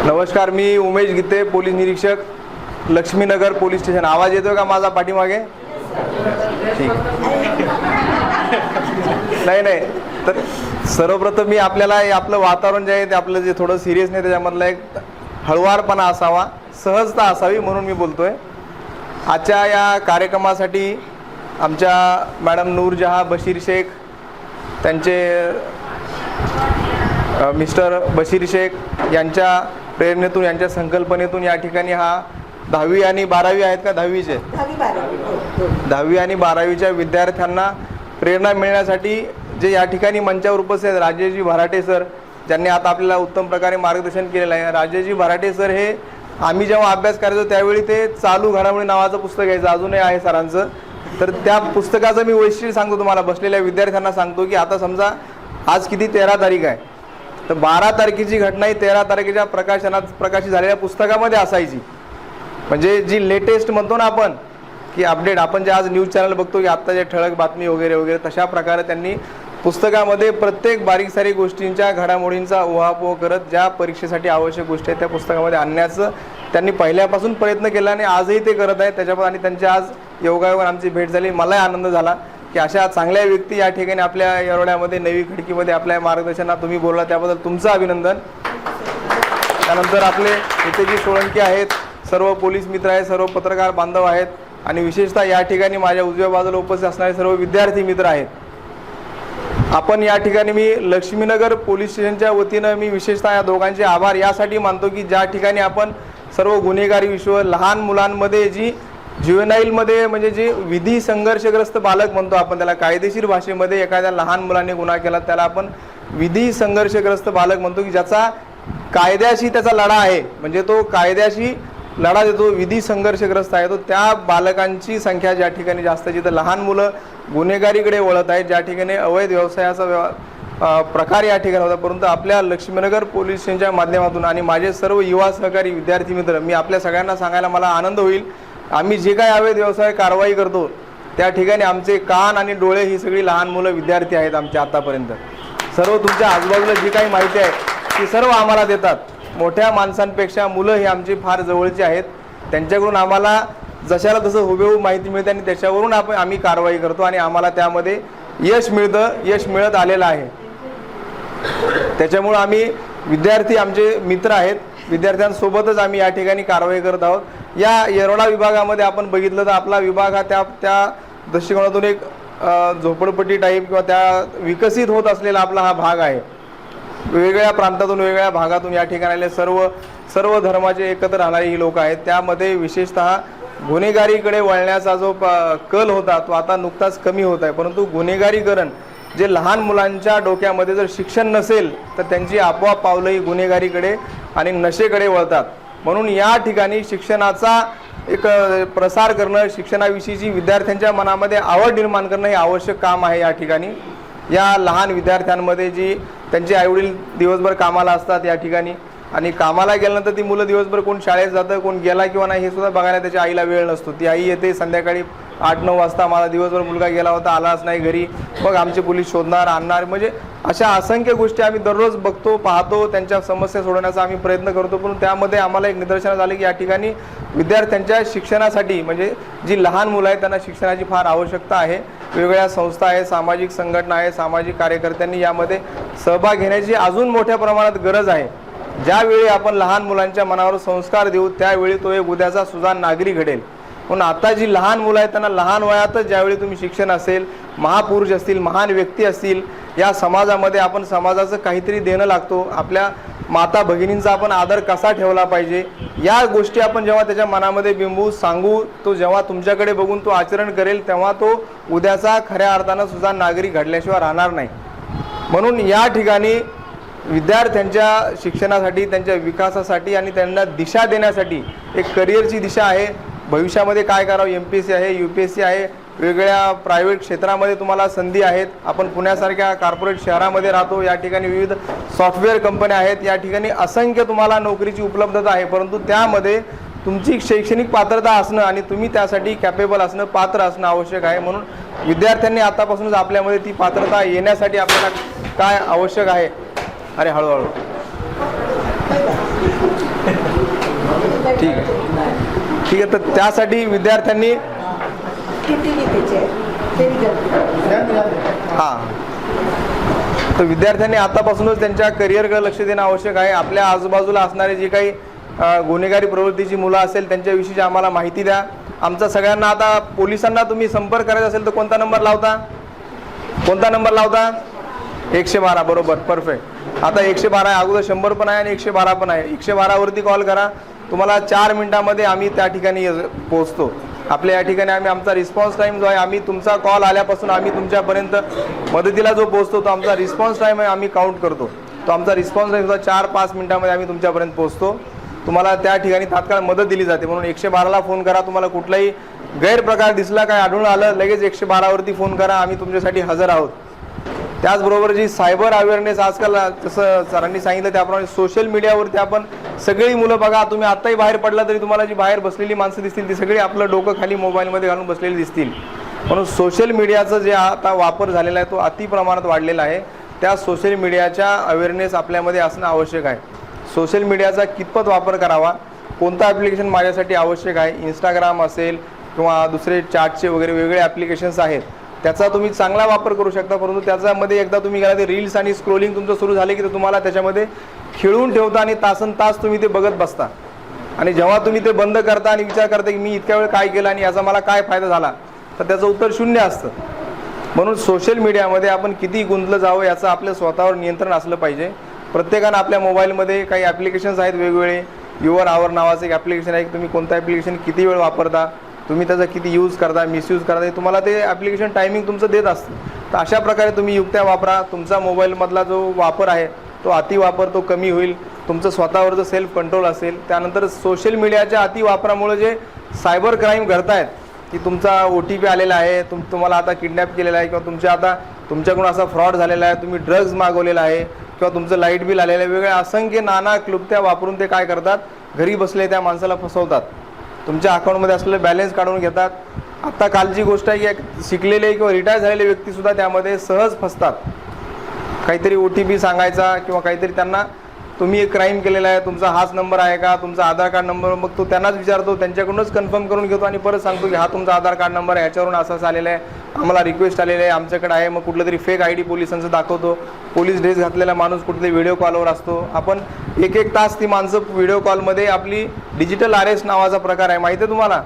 नमस्कार, मी उमेश गीते, पोलीस निरीक्षक, Laxminagar police station. आवाज येतोय का माझा पाठीमागे? ठीक. नाही तर सर्वप्रथम मी आपल्याला आपलं वातावरण जे आहे ते आपलं जे थोडं सिरियस नाही त्याच्यामधला एक हळवारपणा असावा, सहजता असावी म्हणून मी बोलतोय. आजच्या या कार्यक्रमासाठी आमच्या मॅडम नूरजहाँ बशीर शेख, त्यांचे मिस्टर बशीर शेख यांच्या प्रेरणेतून, यांच्या संकल्पनेतून या ठिकाणी हा 10वी आणि 12वी आहेत का? 10वीचे 10वी आणि 12वीच्या विद्यार्थ्यांना प्रेरणा मिळण्यासाठी जे या ठिकाणी मंचावर उपस्थित आहेत राजेशजी भराटे सर, ज्यांनी आता आपल्याला उत्तम प्रकारे मार्गदर्शन केलेलं आहे. राजेशजी भराटे सर हे आम्ही जेव्हा अभ्यास करायचो त्यावेळी ते चालू घडामोडी नावाचं पुस्तक घ्यायचं, अजूनही आहे सरांचं. तर त्या पुस्तकाचं मी वैशिष्ट्य सांगतो तुम्हाला, बसलेल्या विद्यार्थ्यांना सांगतो की आता समजा आज किती 13 तारीख आहे, तर 12 तारखेची घटना ही 13 तारखेच्या प्रकाशित झालेल्या पुस्तकामध्ये असायची. म्हणजे जी लेटेस्ट म्हणतो ना आपण की अपडेट, आपण जे आज न्यूज चॅनल बघतो की आत्ता जे ठळक बातमी वगैरे वगैरे, तशा प्रकारे त्यांनी पुस्तकामध्ये प्रत्येक बारीक सारीक गोष्टींच्या घडामोडींचा उहापोह करत ज्या परीक्षेसाठी आवश्यक गोष्टी आहेत त्या पुस्तकामध्ये आणण्याचं त्यांनी पहिल्यापासून प्रयत्न केला आणि आजही ते करत आहेत. त्याच्यावर आणि त्यांच्या आज योगायोगाने आमची भेट झाली. मलाही आनंद झाला की अशा चांगल्या व्यक्ती या ठिकाणी आपल्या येरवड्यामध्ये नवी खडकीमध्ये आपल्या मार्गदर्शनात तुम्ही बोलला, त्याबद्दल तुमचं अभिनंदन. त्यानंतर आपले इथे जी सोळंकी आहेत, सर्व पोलीस मित्र आहेत, सर्व पत्रकार बांधव आहेत आणि विशेषतः या ठिकाणी माझ्या उजव्या बाजूला उपस्थित असणारे सर्व विद्यार्थी मित्र आहेत. आपण या ठिकाणी मी लक्ष्मीनगर पोलीस स्टेशनच्या वतीनं मी विशेषतः या दोघांचे आभार यासाठी मानतो की ज्या ठिकाणी आपण सर्व गुन्हेगारी विश्व, लहान मुलांमध्ये जी ज्युवेनाईलमध्ये म्हणजे जे विधी संघर्षग्रस्त बालक म्हणतो आपण त्याला, कायदेशीर भाषेमध्ये एखाद्या लहान मुलाने गुन्हा केला त्याला आपण विधी संघर्षग्रस्त बालक म्हणतो की ज्याचा कायद्याशी त्याचा लढा आहे, म्हणजे तो कायद्याशी लढा देतो, विधी संघर्षग्रस्त आहे तो, त्या बालकांची संख्या ज्या ठिकाणी जास्त, जिथं लहान मुलं गुन्हेगारीकडे वळत आहेत, ज्या ठिकाणी अवैध व्यवसायाचा प्रकार या ठिकाणी होता. परंतु आपल्या लक्ष्मीनगर पोलीस स्टेशनच्या माध्यमातून आणि माझे सर्व युवा सहकारी विद्यार्थी मित्र, मी आपल्या सगळ्यांना सांगायला मला आनंद होईल, आम्ही जे काही अवैध व्यवसाय कारवाई करतो त्या ठिकाणी आमचे कान आणि डोळे ही सगळी लहान मुलं विद्यार्थी आहेत. आमच्या आतापर्यंत सर्व तुमच्या आजूबाजूला जी काही माहिती आहे ती सर्व आम्हाला देतात. मोठ्या माणसांपेक्षा मुलं ही आमची फार जवळची आहेत. त्यांच्याकडून आम्हाला जशाला तसं हुबेहूब माहिती मिळते आणि त्याच्यावरून आम्ही कारवाई करतो आणि आम्हाला त्यामध्ये यश मिळतं, यश मिळत आलेलं आहे. त्याच्यामुळं आम्ही विद्यार्थी आमचे मित्र आहेत, विद्यार्थ्यांसोबतच आम्ही या ठिकाणी कारवाई करत आहोत. या येरवडा विभागामध्ये आपण बघितलं तर आपला विभाग हा त्या दृष्टिकोनातून एक झोपडपट्टी टाईप किंवा त्या विकसित होत असलेला आपला हा भाग आहे. वेगवेगळ्या प्रांतातून, वेगवेगळ्या भागातून या ठिकाणी सर्व धर्माचे एकत्र राहणारे ही लोक आहेत. त्यामध्ये विशेषतः गुन्हेगारीकडे वळण्याचा जो कल होता तो आता नुकताच कमी होत आहे. परंतु गुन्हेगारीकरण जे लहान मुलांच्या डोक्यामध्ये जर शिक्षण नसेल तर त्यांची आपोआप पावलंही गुन्हेगारीकडे आणि नशेकडे वळतात. म्हणून या ठिकाणी शिक्षणाचा एक प्रसार करणं, शिक्षणाविषयीची विद्यार्थ्यांच्या मनामध्ये आवड निर्माण करणं हे आवश्यक काम आहे. या ठिकाणी या लहान विद्यार्थ्यांमध्ये जी त्यांचे आईवडील दिवसभर कामाला असतात या ठिकाणी, आणि कामाला गेल्यानंतर ती मुलं दिवसभर कोण शाळेत जातं, कोण गेला किंवा नाही हे सुद्धा बघायला त्याच्या आईला वेळ नसतो. ती आई येते संध्याकाळी 8-9 वाजता, मला दिवसभर मुलगा गेला होता, आलाच नाही घरी, मग आमचे पोलीस शोधणार, आणणार, म्हणजे अशा असंख्य गोष्टी आम्ही दररोज बघतो, पाहतो. त्यांच्या समस्या सोडवण्याचा आम्ही प्रयत्न करतो. पण त्यामध्ये आम्हाला एक निदर्शनास आले की या ठिकाणी विद्यार्थ्यांच्या शिक्षणासाठी, म्हणजे जी लहान मुलं आहेत त्यांना शिक्षणाची फार आवश्यकता आहे. वेगवेगळ्या संस्था आहेत, सामाजिक संघटना आहे, सामाजिक कार्यकर्त्यांनी यामध्ये सहभाग घेण्याची अजून मोठ्या प्रमाणात गरज आहे. ज्यावेळी आपण लहान मुलांच्या मनावर संस्कार देऊ त्यावेळी तो एक उद्याचा सुजाण नागरिक घडेल. म्हणून आता जी लहान मुलं आहेत त्यांना लहान वयातच ज्यावेळी तुम्ही शिक्षण असेल, महापुरुष असतील, महान व्यक्ती असतील, या समाजामध्ये आपण समाजाचं काहीतरी देणं लागतो. आपल्या माता भगिनींचा आपण आदर कसा ठेवला पाहिजे या गोष्टी आपण जेव्हा त्याच्या मनामध्ये बिंबू सांगू, तो जेव्हा तुमच्याकडे बघून तो आचरण करेल तेव्हा तो उद्याचा खऱ्या अर्थानं सुजाण नागरिक घडल्याशिवाय राहणार नाही. म्हणून या ठिकाणी विद्यार्थ्यांच्या शिक्षणासाठी, त्यांच्या विकासासाठी आणि त्यांना दिशा देण्यासाठी एक करिअरची दिशा आहे. भविष्यामध्ये काय करावं, MPSC आहे, UPSC आहे, वेगवेगळ्या प्रायव्हेट क्षेत्रामध्ये तुम्हाला संधी आहेत. आपण पुण्यासारख्या कॉर्पोरेट शहरामध्ये राहतो, या ठिकाणी विविध सॉफ्टवेअर कंपन्या आहेत, या ठिकाणी असंख्य तुम्हाला नोकरीची उपलब्धता आहे. परंतु त्यामध्ये तुमची शैक्षणिक पात्रता असणं आणि तुम्ही त्यासाठी कॅपेबल असणं, पात्र असणं आवश्यक आहे. म्हणून विद्यार्थ्यांनी आतापासूनच आपल्यामध्ये ती पात्रता येण्यासाठी आपल्याला काय आवश्यक आहे, अरे हळूहळू ठीक आहे, ठीक आहे. तर त्यासाठी विद्यार्थ्यांनी हां, तर विद्यार्थ्यांनी आतापासूनच त्यांच्या करिअरकडे लक्ष देणं आवश्यक आहे. आपल्या आजूबाजूला असणारे जे काही गुन्हेगारी प्रवृत्तीची मुलं असेल त्यांच्याविषयीची आम्हाला माहिती द्या. आमचा सगळ्यांना आता पोलिसांना तुम्ही संपर्क करायचा असेल तर कोणता नंबर लावता? कोणता नंबर लावता? 112. बरोबर, परफेक्ट. आता 112 आहे, अगोदर 100 पण आहे आणि 112 पण आहे. 112 वरती कॉल करा. तुम्हाला 4 मिनिटामध्ये आम्ही त्या ठिकाणी पोहोचतो. आपल्या या ठिकाणी आमचा रिस्पॉन्स टाईम जो आहे, आम्ही तुमचा कॉल आल्यापासून आम्ही तुमच्यापर्यंत मदतीला जो पोहोचतो तो आमचा रिस्पॉन्स टाईम आहे, आम्ही काउंट करतो. तो आमचा रिस्पॉन्स टाईम 4-5 मिनिटामध्ये आम्ही तुमच्यापर्यंत पोहोचतो. तुम्हाला त्या ठिकाणी तात्काळ मदत दिली जाते. म्हणून 112ला फोन करा. तुम्हाला कुठलाही गैरप्रकार दिसला, काय आढळून आलं, लगेच 112 वरती फोन करा. आम्ही तुमच्यासाठी हजर आहोत. त्याचबरोबर जी सायबर अवेअरनेस आजकाल, जसं सरांनी सांगितलं त्याप्रमाणे सोशल मीडियावरती आपण सगळी मुलं बघा, तुम्ही आत्ताही बाहेर पडला तरी तुम्हाला जी बाहेर बसलेली माणसं दिसतील ती सगळी आपलं डोकं खाली मोबाईलमध्ये घालून बसलेली दिसतील. म्हणून सोशल मीडियाचा जे आता वापर झालेला आहे तो अति प्रमाणात वाढलेला आहे. त्या सोशल मीडियाच्या अवेअरनेस आपल्यामध्ये असणं आवश्यक आहे. सोशल मीडियाचा कितपत वापर करावा, कोणतं ॲप्लिकेशन माझ्यासाठी आवश्यक आहे, इंस्टाग्राम असेल किंवा दुसरे चॅटचे वगैरे वेगळे ॲप्लिकेशन्स आहेत, त्याचा तुम्ही चांगला वापर करू शकता. परंतु त्याच्यामध्ये एकदा तुम्ही गेला ते रील्स आणि स्क्रोलिंग तुमचं सुरू झाले की तुम्हाला त्याच्यामध्ये खिळून ठेवता आणि तासनतास तुम्ही ते बघत बसता. आणि जेव्हा तुम्ही ते बंद करता आणि विचार करता की मी इतक्या वेळ काय केलं आणि याचा मला काय फायदा झाला, तर त्याचं उत्तर शून्य असतं. म्हणून सोशल मीडियामध्ये आपण किती गुंतलं जावं याचं आपलं स्वतःवर नियंत्रण असलं पाहिजे. प्रत्येकानं आपल्या मोबाईलमध्ये काही ॲप्लिकेशन्स आहेत वेगवेगळे. युअर आवर नावाचं एक ॲप्लिकेशन आहे की तुम्ही कोणतं ॲप्लिकेशन किती वेळ वापरता, तुम्ही त्याचा किती यूज करता, मिसयूज करता, तुम्हाला ते ॲप्लिकेशन टायमिंग तुमचं देत असतं. तर अशा प्रकारे तुम्ही युक्त्या वापरा. तुमचा मोबाईलमधला जो वापर आहे तो अतिवापर तो कमी होईल. तुमचं स्वतःवरचं सेल्फ कंट्रोल असेल. त्यानंतर सोशल मीडियाच्या अतिवापरामुळे जे सायबर क्राईम घडतायत की तुमचा OTP आलेला आहे, तुम्हाला आता किडनॅप केलेला आहे किंवा तुमच्याकडून असा फ्रॉड झालेला आहे, तुम्ही ड्रग्ज मागवलेला आहे किंवा तुमचं लाईट बिल आलेलं आहे, वेगळ्या असंख्य नाना क्लुप्त्या वापरून ते काय करतात, घरी बसले त्या माणसाला फसवतात. तुमच्या अकाउंटमध्ये असलेलं बॅलन्स काढून घेतात. आत्ता कालची गोष्ट आहे की शिकलेले किंवा रिटायर झालेले व्यक्तीसुद्धा त्यामध्ये सहज फसतात. काहीतरी OTP सांगायचा किंवा काहीतरी त्यांना तुम्ही एक क्राईम केलेला आहे, तुमचा हाच नंबर आहे का, तुमचा आधार कार्ड नंबर, मग तो त्यांनाच विचारतो, त्यांच्याकडूनच कन्फर्म करून घेतो आणि परत सांगतो की हा तुमचा आधार कार्ड नंबर आहे, ह्याच्यावरून असं आलेलं आहे, आम्हाला रिक्वेस्ट आलेलं आहे, आमच्याकडे आहे. मग कुठलं तरी फेक ID पोलिसांचं दाखवतो. पोलीस ड्रेस घातलेला माणूस कुठेतरी व्हिडिओ कॉलवर असतो. आपण 1-1 तास ती माणसं व्हिडिओ कॉलमध्ये, आपली डिजिटल अरेस्ट नावाचा प्रकार आहे, माहिती आहे तुम्हाला?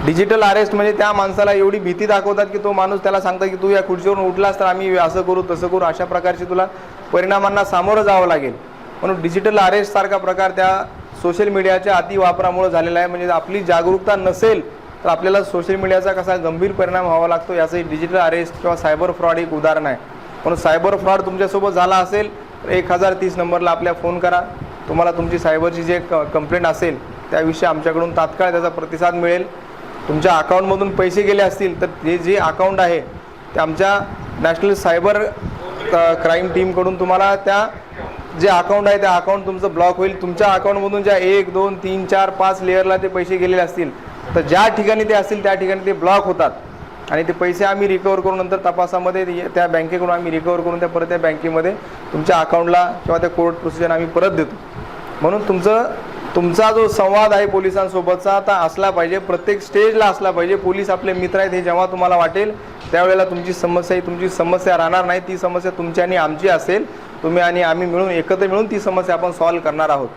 डिजिटल अरेस्ट म्हणजे त्या माणसाला एवढी भीती दाखवतात की तो माणूस त्याला सांगतात की तू या खुर्चीवरून उठलास तर आम्ही असं करू तसं करू, अशा प्रकारची तुला परिणामांना सामोरं जावं लागेल. म्हणून डिजिटल अरेस्ट सारखा प्रकार त्या सोशल मीडियाच्या अतिवापरामुळे झालेला आहे. म्हणजे आपली जागरूकता नसेल तर आपल्याला सोशल मीडियाचा कसा गंभीर परिणाम व्हावा लागतो याचं डिजिटल अरेस्ट किंवा सायबर फ्रॉड एक उदाहरण आहे. म्हणून सायबर फ्रॉड तुमच्यासोबत झाला असेल तर 1030 नंबरला आपल्या फोन करा. तुम्हाला तुमची सायबरची जे कंप्लेंट असेल त्याविषयी आमच्याकडून तात्काळ त्याचा प्रतिसाद मिळेल. तुमच्या अकाउंटमधून पैसे गेले असतील तर जे अकाउंट आहे ते आमच्या नॅशनल सायबर क्राईम टीमकडून तुम्हाला त्या जे अकाउंट आहे त्या अकाउंट तुमचं ब्लॉक होईल. तुमच्या अकाउंटमधून ज्या 1, 2, 3, 4, 5 लेअरला ते पैसे गेलेले असतील तर ज्या ठिकाणी ते असतील त्या ठिकाणी ते ब्लॉक होतात आणि ते पैसे आम्ही रिकवर करून नंतर तपासामध्ये त्या बँकेकडून आम्ही रिकवर करून त्या परत त्या बँकेमध्ये तुमच्या अकाउंटला किंवा त्या कोर्ट प्रोसिजर आम्ही परत देतो. म्हणून तुमचा जो संवाद आहे पोलिसांसोबतचा आता असला पाहिजे, प्रत्येक स्टेजला असला पाहिजे. पोलीस आपले मित्र आहेत हे जेव्हा तुम्हाला वाटेल त्यावेळेला तुमची समस्या राहणार नाही. ती समस्या तुमची आणि आमची असेल. तुम्ही आणि आम्ही मिळून एकत्र मिळून ती समस्या आपण सॉल्व्ह करणार आहोत.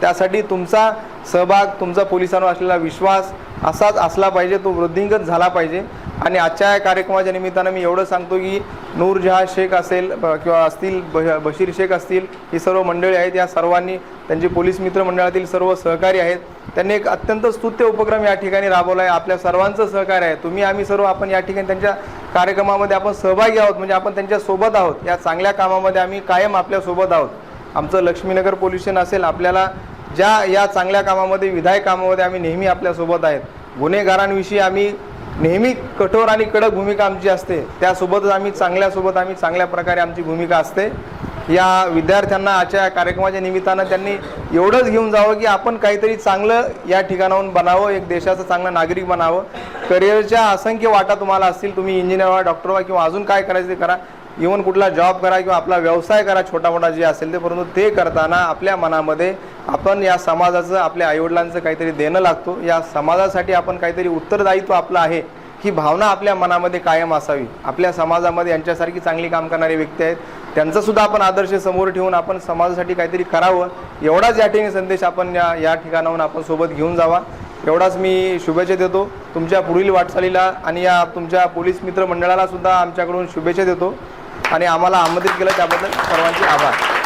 त्यासाठी तुमचा सहभाग, तुमचा पोलिसांवर असलेला विश्वास असाच असला पाहिजे, तो वृद्धिंगत झाला पाहिजे. आणि आजच्या या कार्यक्रमाच्या निमित्तानं मी एवढं सांगतो की नूरजहां शेख असेल किंवा असतील बशीर शेख असतील, ही सर्व मंडळी आहेत, या सर्वांनी त्यांचे पोलीस मित्र मंडळातील सर्व सहकारी आहेत, त्यांनी एक अत्यंत स्तुत्य उपक्रम या ठिकाणी राबवला आहे. आपल्या सर्वांचं सहकार्य आहे. तुम्ही आम्ही सर्व आपण या ठिकाणी त्यांच्या कार्यक्रमामध्ये आपण सहभागी आहोत. म्हणजे आपण त्यांच्या सोबत आहोत. या चांगल्या कामामध्ये आम्ही कायम आपल्यासोबत आहोत. आमचं लक्ष्मीनगर पोलीस स्टेशन असेल, आपल्याला या चांगल्या कामामध्ये, विधायक कामामध्ये आम्ही नेहमी आपल्यासोबत आहेत. गुन्हेगारांविषयी आम्ही नेहमी कठोर आणि कडक भूमिका आमची असते. त्यासोबतच आम्ही चांगल्या प्रकारे आमची भूमिका असते. या विद्यार्थ्यांना आजच्या कार्यक्रमाच्या निमित्तानं त्यांनी एवढंच घेऊन जावं की आपण काहीतरी चांगलं या ठिकाणाहून बनावं, एक देशाचं चांगलं नागरिक बनावं. करिअरच्या असंख्य वाटा तुम्हाला असतील. तुम्ही इंजिनियर व्हा, डॉक्टर व्हा किंवा अजून काय करायचं ते करा. इव्हन कुठला जॉब करा किंवा आपला व्यवसाय करा छोटा मोठा जे असेल ते, परंतु ते करताना आपल्या मनामध्ये आपण या समाजाचं, आपल्या आईवडिलांचं काहीतरी देणं लागतो, या समाजासाठी आपण काहीतरी उत्तरदायित्व आपलं आहे ही भावना आपल्या मनामध्ये कायम असावी. आपल्या समाजामध्ये यांच्यासारखी चांगली काम करणारे व्यक्ती आहेत, त्यांचा सुद्धा आपण आदर्श समोर ठेवून आपण समाजासाठी काहीतरी करावं, एवढाच या ठिकाणी संदेश आपण या ठिकाणाहून आपण सोबत घेऊन जावा. एवढाच मी शुभेच्छा देतो तुमच्या पुढील वाटचालीला, आणि या तुमच्या पोलीस मित्र मंडळाला सुद्धा आमच्याकडून शुभेच्छा देतो, आणि आम्हाला आमंत्रित केलं त्याबद्दल सर्वांचे आभार.